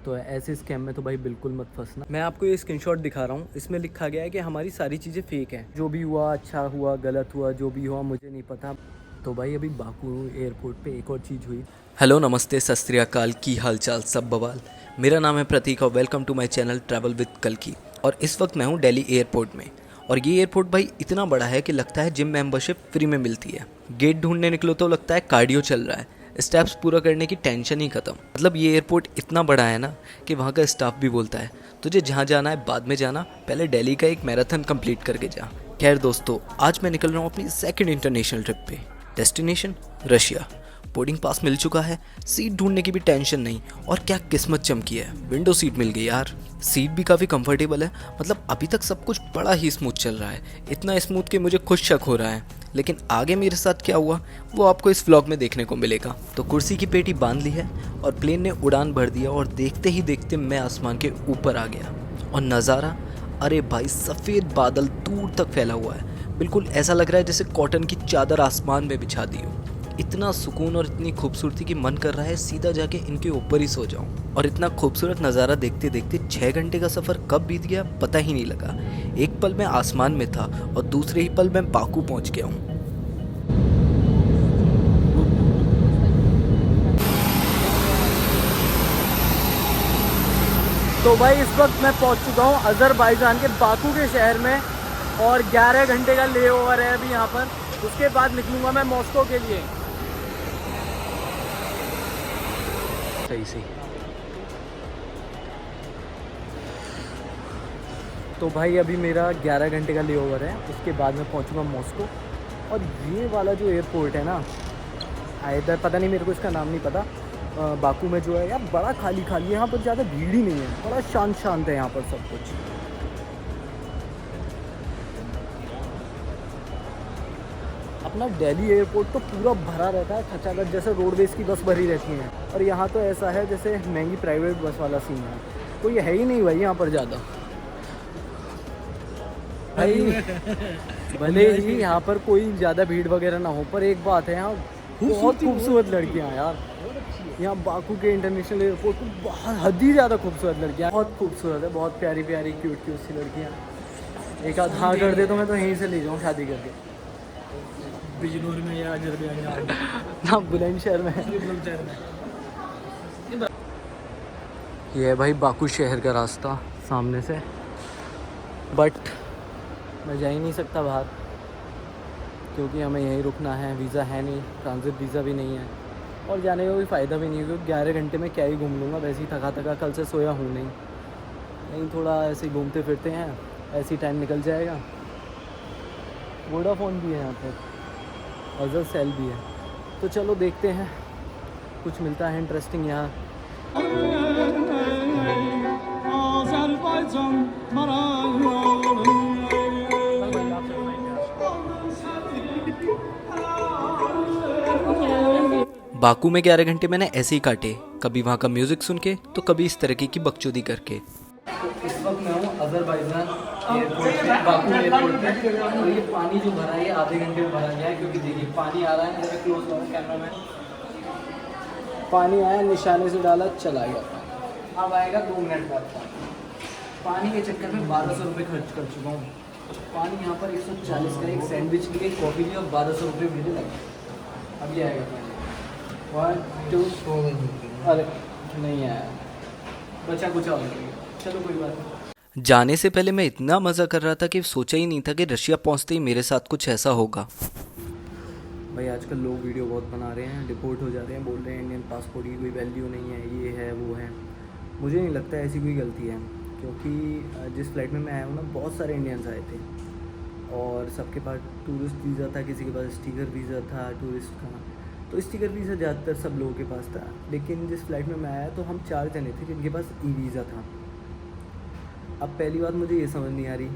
तो ऐसे स्कैम में तो भाई बिल्कुल मत फंसना। मैं आपको ये स्क्रीनशॉट दिखा रहा हूँ, इसमें लिखा गया है कि हमारी सारी चीज़ें फेक हैं। जो भी हुआ, अच्छा हुआ, गलत हुआ, जो भी हुआ मुझे नहीं पता। तो भाई अभी बाकू एयरपोर्ट पे एक और चीज़ हुई। हेलो, नमस्ते, सत श्री अकाल, की हाल चाल सब बवाल। मेरा नाम है प्रतीक और welcome to my channel travel with कल्कि। और इस वक्त मैं हूँ दिल्ली एयरपोर्ट में। और ये एयरपोर्ट भाई इतना बड़ा है कि लगता है जिम मेंबरशिप फ्री में मिलती है। गेट ढूंढने निकलो तो लगता है कार्डियो चल रहा है। स्टेप्स पूरा करने की टेंशन ही खत्म। मतलब ये एयरपोर्ट इतना बड़ा है ना कि वहाँ का स्टाफ भी बोलता है तुझे जहाँ जाना है बाद में जाना, पहले दिल्ली का एक मैराथन कंप्लीट करके जा। खैर दोस्तों, आज मैं निकल रहा हूँ अपनी सेकंड इंटरनेशनल ट्रिप पे। Destination Russia. बोर्डिंग पास मिल चुका है, सीट ढूंढने की भी टेंशन नहीं। और क्या किस्मत चमकी है, विंडो सीट मिल गई यार। सीट भी काफ़ी कंफर्टेबल है। मतलब अभी तक सब कुछ बड़ा ही स्मूथ चल रहा है, इतना स्मूथ कि मुझे खुद शक हो रहा है। लेकिन आगे मेरे साथ क्या हुआ वो आपको इस व्लॉग में देखने को मिलेगा। तो कुर्सी की पेटी बांध ली है और प्लेन ने उड़ान भर दिया और देखते ही देखते मैं आसमान के ऊपर आ गया। और नज़ारा, अरे भाई सफ़ेद बादल दूर तक फैला हुआ है। बिल्कुल ऐसा लग रहा है जैसे कॉटन की चादर आसमान में बिछा दी हो। इतना सुकून और इतनी खूबसूरती की मन कर रहा है सीधा जाके इनके ऊपर ही सो जाऊं। और इतना खूबसूरत नज़ारा देखते देखते 6 घंटे का सफ़र कब बीत गया पता ही नहीं लगा। एक पल मैं आसमान में था और दूसरे ही पल मैं बाकू पहुंच गया हूँ। तो भाई इस वक्त मैं पहुंच चुका हूँ अज़रबैजान के बाकू के शहर में। और 11 घंटे का ले ओवर है अभी यहाँ पर। उसके बाद निकलूँगा मैं मॉस्को के लिए। सही सही। तो भाई अभी मेरा 11 घंटे का ले ओवर है, उसके बाद मैं पहुँचूँगा मॉस्को। और ये वाला जो एयरपोर्ट है ना, इधर पता नहीं, मेरे को इसका नाम नहीं पता। बाकू में जो है यार बड़ा खाली खाली है, यहाँ पर ज़्यादा भीड़ ही नहीं है, बड़ा शांत शांत है यहाँ पर सब कुछ। अपना दिल्ली एयरपोर्ट तो पूरा भरा रहता है खचाखच, जैसे रोडवेज़ की बस भरी रहती हैं। और यहाँ तो ऐसा है जैसे महंगी प्राइवेट बस वाला सीन है, कोई है ही नहीं भाई यहाँ पर ज़्यादा। भाई भले ही यहाँ पर कोई ज़्यादा भीड़ वगैरह ना हो, पर एक बात है, यहाँ बहुत खूबसूरत लड़कियाँ यार। यहाँ बाकू के इंटरनेशनल एयरपोर्ट को बहुत हद ही ज़्यादा खूबसूरत लड़कियाँ, बहुत खूबसूरत है, बहुत प्यारी प्यारी क्यूट क्यूट सी लड़कियाँ। एक आध हाँ कर दे तो मैं तो यहीं से ले जाऊँ शादी करके। बिजनौर में या अजरबैजान ना बुलंदशहर में। बुलंदशहर में। ये है भाई बाकू शहर का रास्ता सामने से, बट मैं जा ही नहीं सकता बाहर क्योंकि हमें यहीं रुकना है। वीज़ा है नहीं, ट्रांजिट वीज़ा भी नहीं है और जाने का कोई फ़ायदा भी नहीं है क्योंकि 11 घंटे में क्या ही घूम लूँगा। वैसे ही थका थका कल से सोया हूँ नहीं, नहीं थोड़ा ऐसे ही घूमते फिरते हैं, ऐसे ही टाइम निकल जाएगा। वोडाफोन भी है यहाँ पर, अज़र सेल भी है। तो चलो देखते हैं कुछ मिलता है इंटरेस्टिंग यहाँ। बाकू में 11 घंटे मैंने ऐसे ही काटे, कभी वहाँ का म्यूज़िक सुन के तो कभी इस तरीके की बकचोदी करके। तो इस वक्त मैं हूँ अज़रबैजान एयरपोर्ट पे, बाकू एयरपोर्ट पे। और ये पानी जो भरा है ये आधे घंटे में भरा गया है क्योंकि देखिए पानी आ रहा है। मेरा क्लोज हो कैमरा में, पानी आया, निशाने से डाला, चला गया पानी। अब आएगा 2 मिनट बाद। पानी के चक्कर में 1200 रुपये खर्च कर चुका हूँ। पानी यहाँ पर 140 का, एक सैंडविच लिए, एक कॉफ़ी ली और 1200 रुपये मेरे लगे। अब ये आएगा पानी। 1 2 अरे नहीं आया, बचा कुछ और। चलो कोई बात नहीं। जाने से पहले मैं इतना मज़ा कर रहा था कि सोचा ही नहीं था कि रशिया पहुंचते ही मेरे साथ कुछ ऐसा होगा। भाई आजकल लोग वीडियो बहुत बना रहे हैं, डिपोर्ट हो जा रहे हैं, बोल रहे हैं इंडियन पासपोर्ट की कोई वैल्यू नहीं है, ये है वो है। मुझे नहीं लगता ऐसी कोई गलती है क्योंकि जिस फ्लाइट में मैं आया हूँ ना, बहुत सारे इंडियंस आए थे और सबके पास टूरिस्ट वीज़ा था, किसी के पास स्टिकर वीज़ा था टूरिस्ट का। तो स्टिकर वीज़ा ज़्यादातर सब लोगों के पास था, लेकिन जिस फ्लाइट में मैं आया तो हम 4 जने थे जिनके पास ई वीज़ा था। अब पहली बात मुझे ये समझ नहीं आ रही,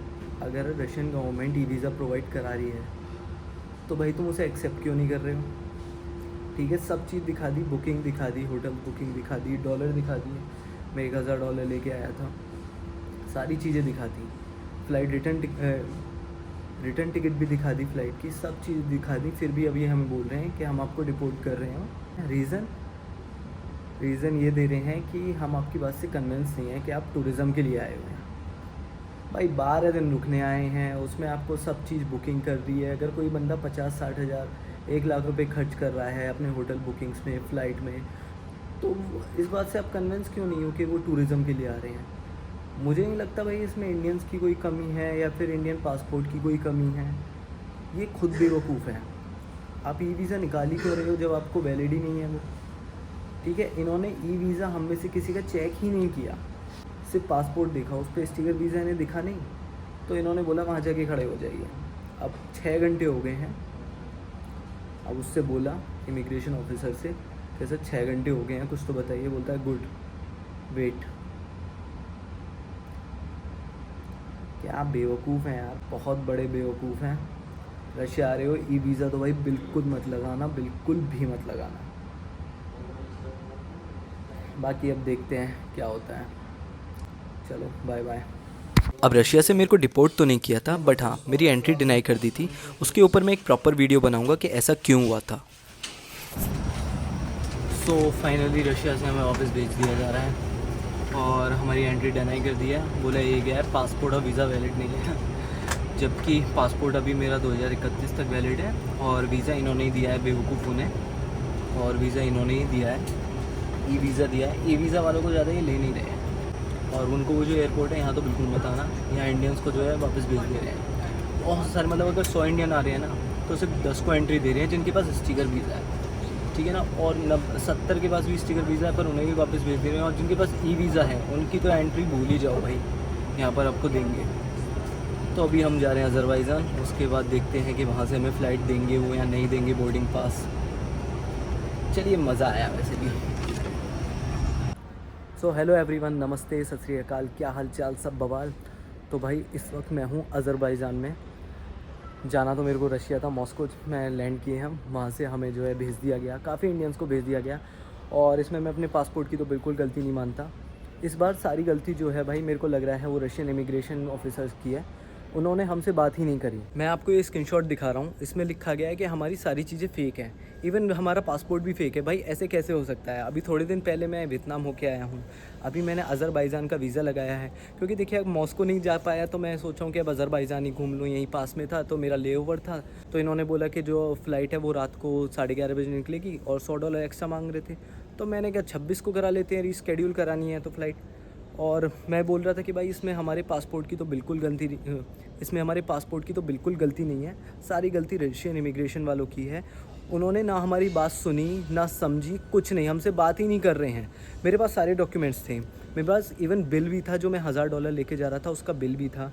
अगर Russian government e visa provide करा रही है तो भाई तुम उसे एक्सेप्ट क्यों नहीं कर रहे हो? ठीक है, सब चीज़ दिखा दी, बुकिंग दिखा दी, होटल बुकिंग दिखा दी, डॉलर दिखा दिए, मैं 1000 डॉलर लेके आया था, सारी चीज़ें दिखा दी, फ़्लाइट रिटर्न टिकट भी दिखा दी, फ़्लाइट की सब चीज़ दिखा दी। फिर भी अभी हमें बोल रहे हैं कि हम आपको डिपोर्ट कर रहे हैं। रीज़न ये दे रहे हैं कि हम आपकी बात से कन्विंस नहीं हैं कि आप टूरिज़्म के लिए आए हुए हैं। भाई 12 दिन रुकने आए हैं, उसमें आपको सब चीज़ बुकिंग कर दी है। अगर कोई बंदा 50-60 हज़ार 1 लाख रुपए खर्च कर रहा है अपने होटल बुकिंग्स में, फ़्लाइट में, तो इस बात से आप कन्विंस क्यों नहीं हो कि वो टूरिज़्म के लिए आ रहे हैं? मुझे नहीं लगता भाई इसमें इंडियंस की कोई कमी है या फिर इंडियन पासपोर्ट की कोई कमी है। ये खुद बेवकूफ़ है। आप ई वीज़ा निकाल ही क्यों रहे हो जब आपको वैलिड ही नहीं है वो? ठीक है, इन्होंने ई वीज़ा हम में से किसी का चेक ही नहीं किया, सिर्फ पासपोर्ट देखा, उस पर स्टिकर वीज़ा इन्हें दिखा नहीं, तो इन्होंने बोला वहाँ जाके खड़े हो जाइए। अब 6 घंटे हो गए हैं। अब उससे बोला इमिग्रेशन ऑफिसर से कि सर 6 घंटे हो गए हैं, कुछ तो बताइए। बोलता है गुड, वेट। क्या बेवकूफ़ हैं यार, बहुत बड़े बेवकूफ़ हैं। रशिया आ रहे हो, ई वीज़ा तो भाई बिल्कुल मत लगाना, बिल्कुल भी मत लगाना। बाकी अब देखते हैं क्या होता है। चलो बाय बाय। अब रशिया से मेरे को डिपोर्ट तो नहीं किया था, बट हाँ मेरी एंट्री डिनाई कर दी थी। उसके ऊपर मैं एक प्रॉपर वीडियो बनाऊंगा कि ऐसा क्यों हुआ था। सो फाइनली रशिया से हमें वापस भेज दिया जा रहा है और हमारी एंट्री डिनाई कर दी है। बोला ये गया है पासपोर्ट और वीज़ा वैलिड नहीं है, जबकि पासपोर्ट अभी मेरा 2031 तक वैलिड है और वीज़ा इन्होंने ही दिया है बेवकूफ़ों ने, और वीज़ा इन्होंने ही दिया है, ई वीज़ा दिया है। ई वीज़ा वालों को ज़्यादा ये ले नहीं रहे हैं और उनको वो जो एयरपोर्ट है यहाँ तो बिल्कुल मत आना, यहाँ इंडियंस को जो है वापस भेज दे रहे हैं। बहुत सारे, मतलब अगर 100 इंडियन आ रहे हैं ना तो सिर्फ 10 को एंट्री दे रहे हैं जिनके पास स्टिकर वीज़ा है, ठीक है ना, और 70 के पास भी स्टिकर वीज़ा है पर उन्हें भी वापस भेज दे रहे हैं। और जिनके पास ई वीज़ा है उनकी तो एंट्री भूल ही जाओ भाई, यहाँ पर आपको देंगे। तो अभी हम जा रहे हैं अज़रबैजान, उसके बाद देखते हैं कि वहाँ से हमें फ़्लाइट देंगे वो या नहीं देंगे, बोर्डिंग पास। चलिए मज़ा आया वैसे भी। सो हेलो एवरीवन, नमस्ते, सत श्री अकाल, क्या हाल चाल, सब बवाल। तो भाई इस वक्त मैं हूँ अज़रबैजान में। जाना तो मेरे को रशिया था, मॉस्को में लैंड किए हम, वहाँ से हमें जो है भेज दिया गया, काफ़ी इंडियंस को भेज दिया गया। और इसमें मैं अपने पासपोर्ट की तो बिल्कुल गलती नहीं मानता। इस बार सारी गलती जो है भाई मेरे को लग रहा है वो रशियन इमिग्रेशन ऑफिसर्स की है, उन्होंने हमसे बात ही नहीं करी। मैं आपको ये स्क्रीनशॉट दिखा रहा हूँ, इसमें लिखा गया है कि हमारी सारी चीज़ें फ़ेक हैं, इवन हमारा पासपोर्ट भी फ़ेक है। भाई ऐसे कैसे हो सकता है? अभी थोड़े दिन पहले मैं वियतनाम होके आया हूँ, अभी मैंने अज़रबैजान का वीज़ा लगाया है, क्योंकि देखिए अब मॉस्को नहीं जा पाया तो मैं सोचा हूँ कि अब अज़रबैजान ही घूम लूँ, यहीं पास में था तो मेरा ले ओवर था। तो इन्होंने बोला कि जो फ़्लाइट है वो रात को 11:30 बजे निकलेगी और $100 एक्स्ट्रा मांग रहे थे। तो मैंने कहा 26 को करा लेते हैं, रीस्केड्यूल करानी है तो फ़्लाइट। और मैं बोल रहा था कि भाई इसमें हमारे पासपोर्ट की तो बिल्कुल गलती नहीं है, सारी गलती रशियन इमिग्रेशन वालों की है। उन्होंने ना हमारी बात सुनी, ना समझी, कुछ नहीं, हमसे बात ही नहीं कर रहे हैं। मेरे पास सारे डॉक्यूमेंट्स थे, मेरे पास इवन बिल भी था, जो मैं $1000 लेके जा रहा था उसका बिल भी था,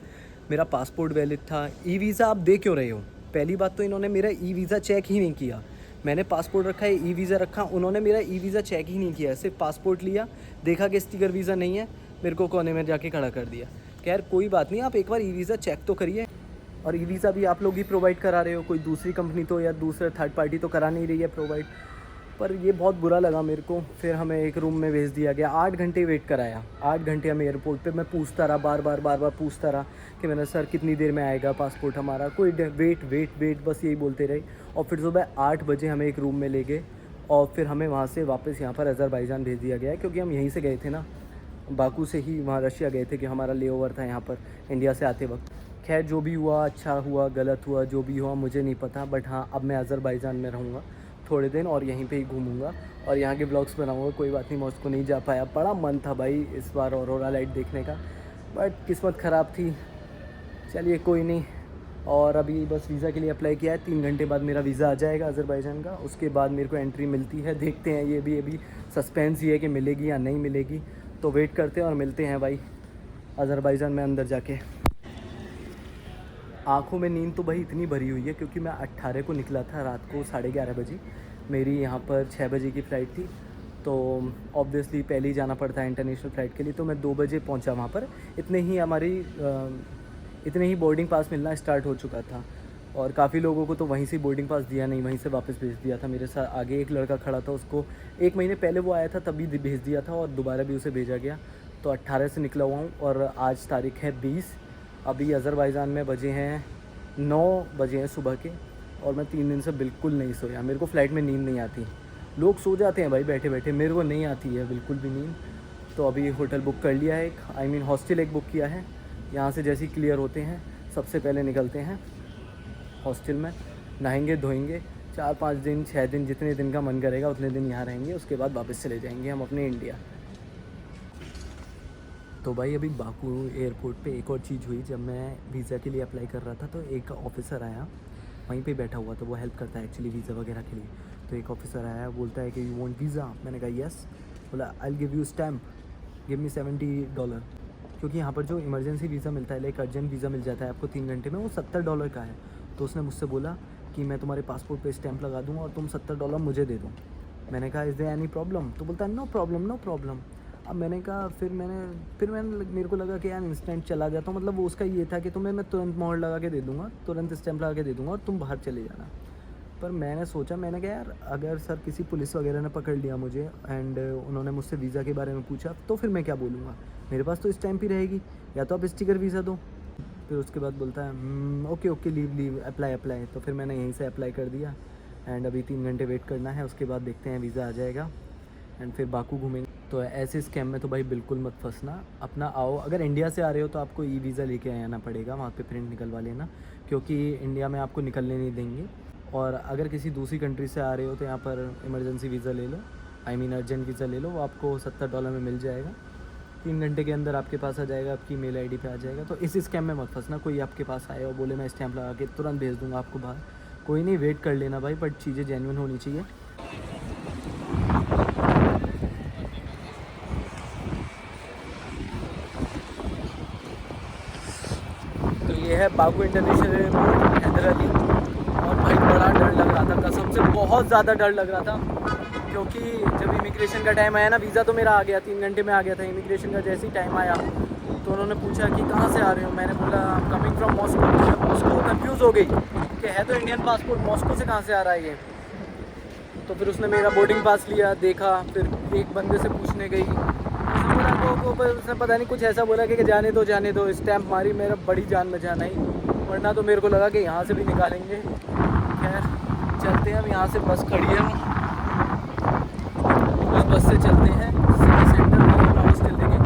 मेरा पासपोर्ट वैलिड था। ई वीज़ा आप दे क्यों रहे हो? पहली बात तो इन्होंने मेरा ई वीज़ा चेक ही नहीं किया। मैंने पासपोर्ट रखा है, ई वीज़ा रखा, उन्होंने मेरा ई वीज़ा चेक ही नहीं किया, सिर्फ पासपोर्ट लिया, देखा कि स्टिकर वीज़ा नहीं है, मेरे को कोने में जाके खड़ा कर दिया। खैर कोई बात नहीं, आप एक बार ई वीज़ा चेक तो करिए। और ई वीज़ा भी आप लोग ही प्रोवाइड करा रहे हो, कोई दूसरी कंपनी तो या दूसरे थर्ड पार्टी तो करा नहीं रही है प्रोवाइड। पर ये बहुत बुरा लगा मेरे को। फिर हमें एक रूम में भेज दिया गया, 8 घंटे वेट कराया, 8 घंटे हमें एयरपोर्ट पे मैं पूछता रहा, बार बार पूछता रहा कि मैंने सर कितनी देर में आएगा पासपोर्ट हमारा, कोई वेट बस यही बोलते रहे। और फिर सुबह 8 बजे हमें एक रूम में ले गए और फिर हमें वहाँ से वापस यहाँ पर अज़रबैजान भेज दिया गया, क्योंकि हम यहीं से गए थे ना, बाकू से ही वहाँ रशिया गए थे कि हमारा ले ओवर था यहाँ पर इंडिया से आते वक्त। खैर जो भी हुआ, अच्छा हुआ गलत हुआ, जो भी हुआ मुझे नहीं पता, बट हाँ अब मैं अज़रबैजान में रहूँगा थोड़े दिन और यहीं पे ही घूमूंगा और यहाँ के ब्लॉग्स बनाऊँगा। कोई बात नहीं, मॉस्को नहीं जा पाया, बड़ा मन था भाई इस बार ऑरोरा लाइट देखने का, बट किस्मत ख़राब थी। चलिए कोई नहीं। और अभी बस वीज़ा के लिए अप्लाई किया है, 3 घंटे बाद मेरा वीज़ा आ जाएगा अज़रबैजान का, उसके बाद मेरे को एंट्री मिलती है। देखते हैं, ये भी अभी सस्पेंस ही है कि मिलेगी या नहीं मिलेगी, तो वेट करते हैं और मिलते हैं भाई अज़रबैजान में अंदर जाके। आँखों में नींद तो भाई इतनी भरी हुई है क्योंकि मैं 18 को निकला था रात को 11:30 बजे, मेरी यहाँ पर 6 बजे की फ़्लाइट थी, तो ऑब्वियसली पहले ही जाना पड़ता है इंटरनेशनल फ़्लाइट के लिए। तो मैं 2 बजे पहुँचा वहाँ पर, इतने ही बोर्डिंग पास मिलना स्टार्ट हो चुका था और काफ़ी लोगों को तो वहीं से बोर्डिंग पास दिया नहीं, वहीं से वापस भेज दिया था। मेरे साथ आगे एक लड़का खड़ा था, उसको 1 महीने पहले वो आया था तभी भेज दिया था और दोबारा भी उसे भेजा गया। तो 18 से निकला हुआ हूँ और आज तारीख़ है 20। अभी अज़रबैजान में बजे हैं 9 बजे हैं सुबह के और मैं 3 दिन से बिल्कुल नहीं सोया, मेरे को फ़्लाइट में नींद नहीं आती। लोग सो जाते हैं भाई बैठे बैठे, मेरे को नहीं आती है बिल्कुल भी नींद। तो अभी होटल बुक कर लिया है एक, आई मीन हॉस्टल एक बुक किया है। यहाँ से जैसे ही क्लियर होते हैं सबसे पहले निकलते हैं हॉस्टल में, नहाएंगे धोएंगे, 4-5 दिन 6 दिन जितने दिन का मन करेगा उतने दिन यहाँ रहेंगे, उसके बाद वापस चले जाएंगे हम अपने इंडिया। तो भाई अभी बाकू एयरपोर्ट पे एक और चीज़ हुई, जब मैं वीज़ा के लिए अप्लाई कर रहा था तो एक ऑफ़िसर आया, वहीं पे बैठा हुआ था, वो हेल्प करता है एक्चुअली वीज़ा वगैरह के लिए। तो एक ऑफ़िसर आया, बोलता है कि यू वांट वीज़ा, मैंने कहा यस, बोला I will give you stamp, give me $70, क्योंकि यहाँ पर जो इमरजेंसी वीज़ा मिलता है, लाइक अर्जेंट वीज़ा मिल जाता है आपको 3 घंटे में, वो $70 का है। तो उसने मुझसे बोला कि मैं तुम्हारे पासपोर्ट पे स्टैंप लगा दूँगा और तुम $70 मुझे दे दो। मैंने कहा इज़ देयर एनी प्रॉब्लम, तो बोलता है नो प्रॉब्लम नो प्रॉब्लम। अब मैंने कहा फिर मैंने मेरे को लगा कि यार इंस्टेंट चला जाता हूँ, मतलब वो उसका ये था कि तुम्हें मैं तुरंत मोहर लगा के दे दूँगा, तुरंत स्टैंप लगा के दे दूँगा और तुम बाहर चले जाना। पर मैंने सोचा, मैंने कहा यार अगर सर किसी पुलिस वगैरह ने पकड़ लिया मुझे एंड उन्होंने मुझसे वीज़ा के बारे में पूछा तो फिर मैं क्या बोलूँगा, मेरे पास तो स्टैंप ही रहेगी, या तो आप स्टिकर वीज़ा दो। फिर उसके बाद बोलता है ओके ओके लीव अप्लाई। तो फिर मैंने यहीं से अप्लाई कर दिया एंड अभी 3 घंटे वेट करना है, उसके बाद देखते हैं वीज़ा आ जाएगा एंड फिर बाकू घूमेंगे। तो ऐसे स्कैम में तो भाई बिल्कुल मत फंसना, अपना आओ, अगर इंडिया से आ रहे हो तो आपको ई वीज़ा लेके आना पड़ेगा, वहाँ पे प्रिंट निकलवा लेना, क्योंकि इंडिया में आपको निकलने नहीं देंगे। और अगर किसी दूसरी कंट्री से आ रहे हो तो यहाँ पर इमरजेंसी वीज़ा ले लो, आई मीन अर्जेंट वीज़ा ले लो, वो आपको $70 में मिल जाएगा, 3 घंटे के अंदर आपके पास आ जाएगा, आपकी मेल आईडी पे आ जाएगा। तो इस स्कैम में मत फंसना, कोई आपके पास आए और बोले मैं स्टैंप लगा के तुरंत भेज दूँगा आपको बाहर, कोई नहीं, वेट कर लेना भाई, बट चीज़ें जेन्युइन होनी चाहिए। तो ये है बाकू इंटरनेशनल एयरपोर्ट हैदराबाद, और भाई बड़ा डर लग रहा था, कसम से बहुत ज़्यादा डर लग रहा था, क्योंकि जब इमिग्रेशन का टाइम आया ना, वीज़ा तो मेरा आ गया, 3 घंटे में आ गया था, इमिग्रेशन का जैसे ही टाइम आया तो उन्होंने पूछा कि कहाँ से आ रहे हो, मैंने बोला coming from Moscow. Moscow confuse हो गई कि है तो इंडियन पासपोर्ट, मॉस्को से कहाँ से आ रहा है ये। तो फिर उसने मेरा बोर्डिंग पास लिया, देखा, फिर एक बंदे से पूछने गई, उसने पता नहीं कुछ ऐसा बोला कि जाने दो, स्टैंप मारी, मेरा बड़ी जान बचाना ही, वरना तो मेरे को लगा कि यहाँ से भी निकालेंगे। खैर चलते हैं, अब यहाँ से बस खड़ी है, उस बस से चलते हैं सिटी सेंटर में अपना हॉस्टल लेके।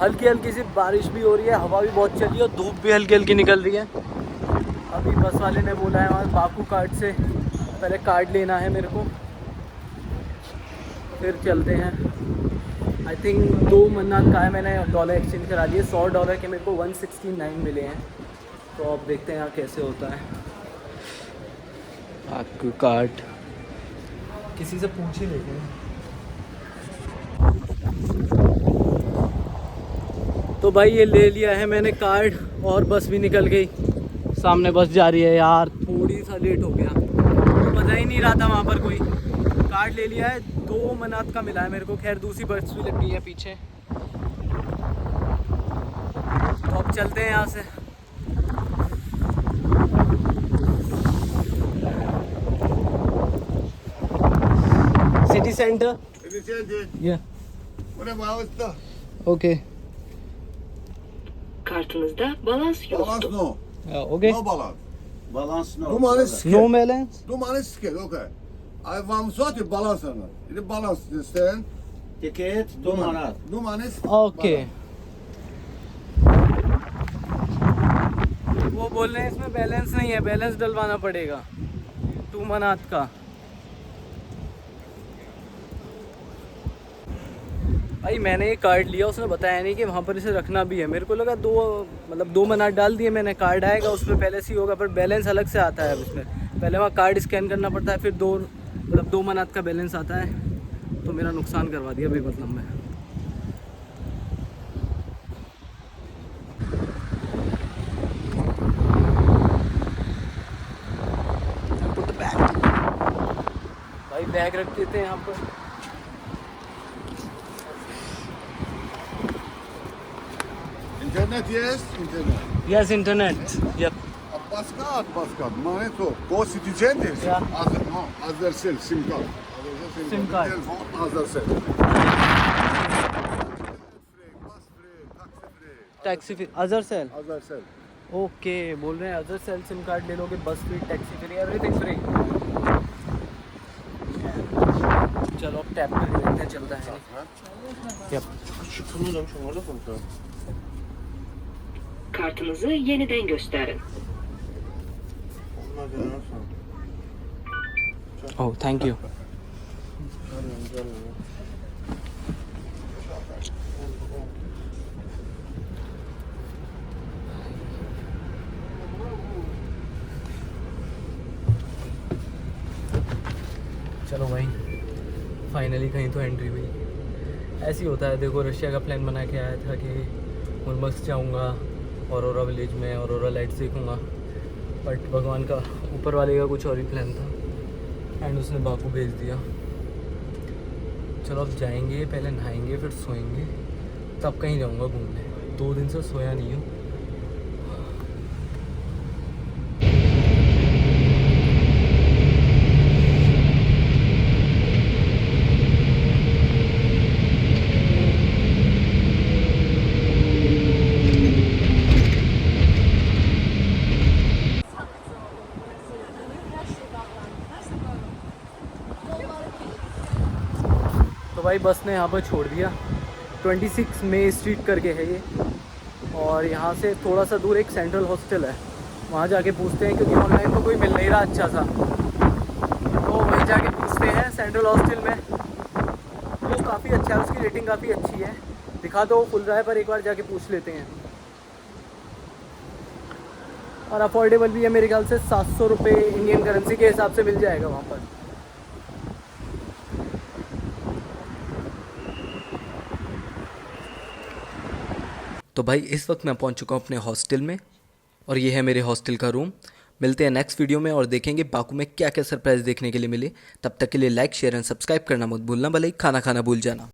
हल्की हल्की सी बारिश भी हो रही है, हवा भी बहुत चल रही है और धूप भी हल्की हल्की निकल रही है। अभी बस वाले ने बोला है वहाँ बाकू कार्ड से पहले कार्ड लेना है मेरे को, फिर चलते हैं। आई थिंक 2 मन्नात का है, मैंने डॉलर एक्सचेंज करा दिए, $100 के मेरे को 169 मिले हैं। तो अब देखते हैं यहाँ कैसे होता है। बाकू कार्ड किसी से पूछ ही लेते हैं। तो भाई ये ले लिया है मैंने कार्ड और बस भी निकल गई, सामने बस जा रही है। यार थोड़ी सा लेट हो गया, पता ही नहीं रहा था वहाँ पर कोई। कार्ड ले लिया है, 2 मनात का मिला है मेरे को। खैर दूसरी बस भी लग गई है पीछे, तो अब चलते हैं यहाँ से। सिटी सेंटर या okay. Kartınızda balans yoktu. Balans no. Okay, No balance. Balans no. Do money scale. No balance. Do money scale, okay. I want what balance or not. The balance, you understand? Ticket 2 manat. Do money okay, वो बोल रहे हैं इसमें balance नहीं है, balance डलवाना पड़ेगा 2 मनात का। भाई मैंने ये कार्ड लिया, उसने बताया नहीं कि वहाँ पर इसे रखना भी है। मेरे को लगा 2 मनात डाल दिए मैंने, कार्ड आएगा उसमें पहले से ही होगा, पर बैलेंस अलग से आता है उसमें। पहले वहाँ कार्ड स्कैन करना पड़ता है, फिर 2 मनात का बैलेंस आता है। तो मेरा नुकसान करवा दिया भाई, मतलब मैं। भाई बैग रख देते हैं यहाँ पर। Internet, yes, internet. Yes internet, yup. Pascard, money to go city center. Yeah. Other cell, SIM card. SIM card. Telephone, other cell. Free, bus free, taxi free. Taxi fee Azhar cell, Other cell. Okay, बोल रहे हैं other cell SIM card ले लोगे, बस free, taxi free, everything free. चलो अब tap कर देखते हैं चलता है नहीं। Yep. Kartınızı yeniden gösterin. Oh, thank you. चलो भाई, फाइनली कहीं तो एंट्री हुई। ऐसे ही होता है, देखो रशिया का प्लान बना के आया था कि मुर्मस्क जाऊंगा, औरोरा विलेज में औरोरा लाइट्स देखूंगा, बट भगवान का, ऊपर वाले का कुछ और ही प्लान था एंड उसने बाकू भेज दिया। चलो अब जाएंगे, पहले नहाएंगे फिर सोएंगे, तब कहीं जाऊंगा घूमने। 2 दिन से सोया नहीं हूँ। तो भाई बस ने यहाँ पर छोड़ दिया। 26 मई स्ट्रीट करके है ये, और यहाँ से थोड़ा सा दूर एक सेंट्रल हॉस्टल है, वहाँ जाके पूछते हैं, क्योंकि ऑनलाइन तो कोई मिल नहीं रहा अच्छा सा, तो वहीं जाके पूछते हैं सेंट्रल हॉस्टल में। वो काफ़ी अच्छा है, उसकी रेटिंग काफ़ी अच्छी है। दिखा तो खुल रहा है, पर एक बार जाके पूछ लेते हैं। और अफोर्डेबल भी है, मेरे ख्याल से 700 रुपये इंडियन करेंसी के हिसाब से मिल जाएगा वहाँ पर। तो भाई इस वक्त मैं पहुंच चुका हूं अपने हॉस्टल में, और ये है मेरे हॉस्टल का रूम। मिलते हैं नेक्स्ट वीडियो में और देखेंगे बाकू में क्या क्या सरप्राइज़ देखने के लिए मिले। तब तक के लिए लाइक, शेयर एंड सब्सक्राइब करना मत भूलना, भले ही खाना खाना भूल जाना।